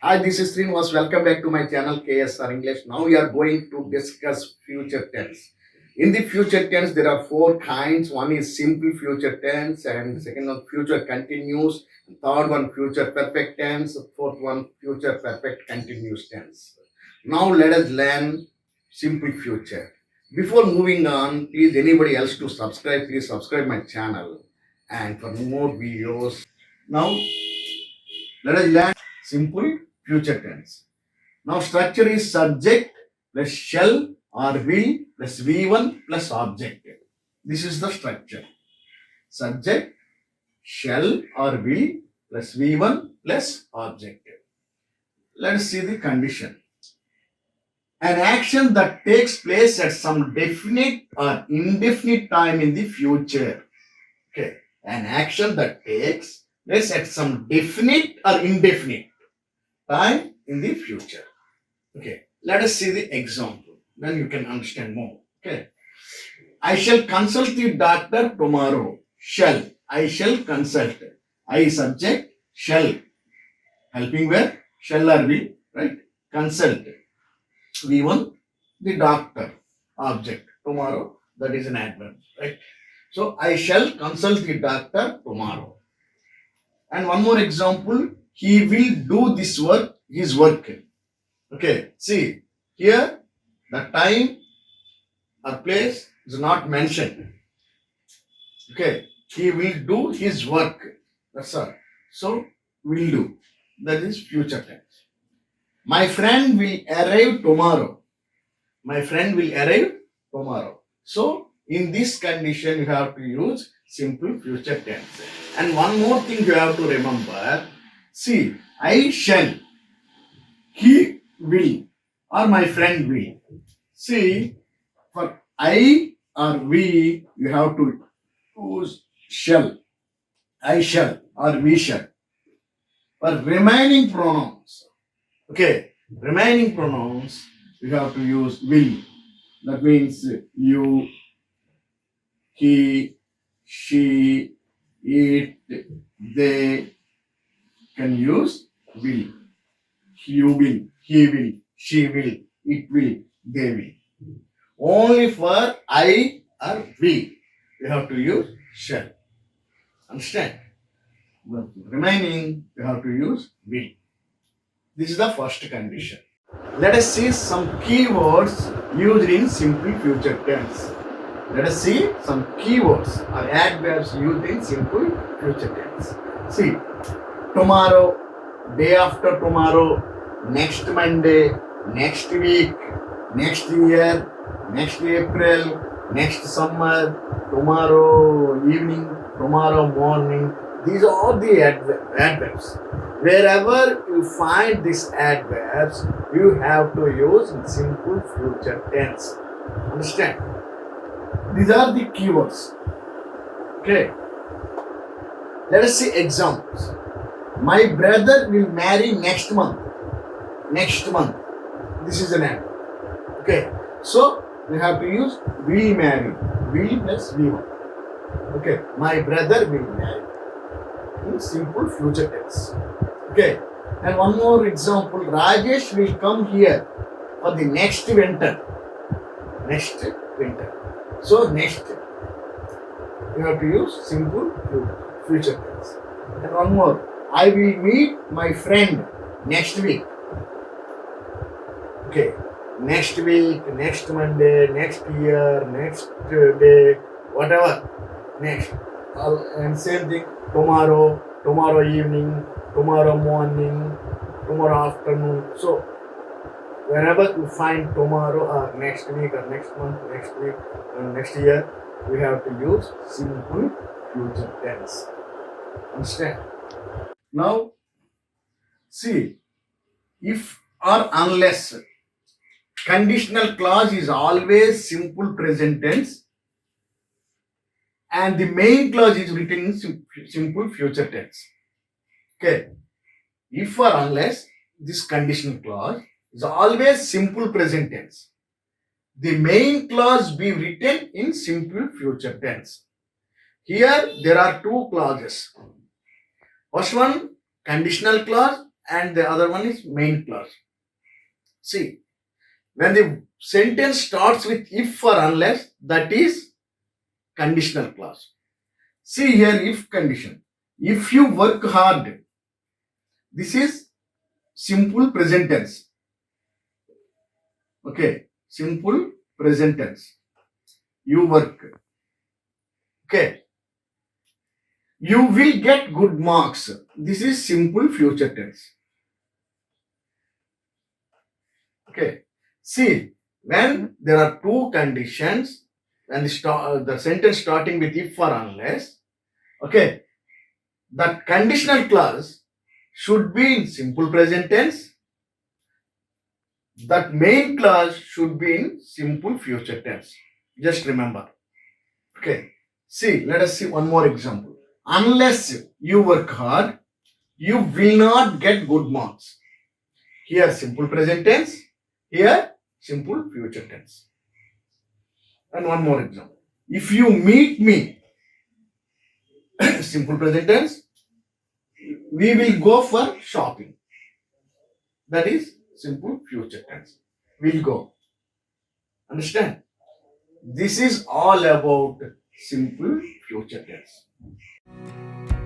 Hi, this is Srinivas. Welcome back to my channel KSR English. Now we are going to discuss future tense. In the future tense, there are four kinds. One is simple future tense, and second one future continuous. Third one future perfect tense. Fourth one future perfect continuous tense. Now let us learn simple future. Before moving on, please anybody else to subscribe, please subscribe my channel. And for more videos, now let us learn simple future tense. Now structure is subject plus shall or will plus V1 plus object. This is the structure. Subject, shall or will plus V1 plus object. Let us see the condition. An action that takes place at some definite or indefinite time in the future. Okay. An action that takes place at some definite or indefinite time in the future. Okay, let us see the example. Then you can understand more. Okay, I shall consult the doctor tomorrow. Shall. I shall consult. I subject shall. Helping verb shall or will. Right. Consult. V1 the doctor. Object tomorrow. That is an adverb. Right. So I shall consult the doctor tomorrow. And one more example. He will do this work. His work. Okay. See here the time or place is not mentioned. Okay, he will do his work. That's all. So, will do. That is future tense. My friend will arrive tomorrow. My friend will arrive tomorrow. So, in this condition, you have to use simple future tense. And one more thing you have to remember. See, I shall, he will, or my friend will. See, for I or we, you have to use shall. I shall or we shall. For remaining pronouns, okay, remaining pronouns, you have to use will. That means you, he, she, it, they can use will. You will, he will, she will, it will, they will. Only for I or we, you have to use shall. Understand? The remaining, you have to use will. This is the first condition. Let us see some keywords used in simple future tense. Let us see some keywords or adverbs used in simple future tense. See, tomorrow, day after tomorrow, next Monday, next week, next year, next April, next summer, tomorrow evening, tomorrow morning. These are the adverbs. Wherever you find these adverbs, you have to use simple future tense. Understand? These are the keywords. Okay. Let us see examples. My brother will marry next month. Next month. This is an adverb. Okay. So we have to use will marry. Will plus V1. Okay. My brother will marry. In simple future tense. Okay. And one more example. Rajesh will come here for the next winter. Next winter. So next. You have to use simple future tense. And one more. I will meet my friend next week. Okay. Next week, next Monday, next year, next day, whatever. Next. And same thing. Tomorrow, tomorrow evening, tomorrow morning, tomorrow afternoon. So, whenever you find tomorrow or next week or next month, next week or next year, we have to use simple future tense. Understand? Now, see, if or unless conditional clause is always simple present tense and the main clause is written in simple future tense. Okay. If or unless this conditional clause is always simple present tense. The main clause be written in simple future tense. Here there are two clauses. First one, conditional clause. and the other one is main clause. See, when the sentence starts with if or unless, that is conditional clause. See here, if condition. If you work hard, this is simple present tense. Okay, simple present tense. You work. Okay, you will get good marks. This is simple future tense. Okay, see, when there are two conditions and the sentence starting with if or unless, okay, that conditional clause should be in simple present tense. That main clause should be in simple future tense. Just remember. Okay. See, let us see one more example. Unless you work hard, you will not get good marks. Here, simple present tense. Here, simple future tense. And one more example. If you meet me, simple present tense, we will go for shopping. That is simple future tense. We'll go. Understand? This is all about simple future tense.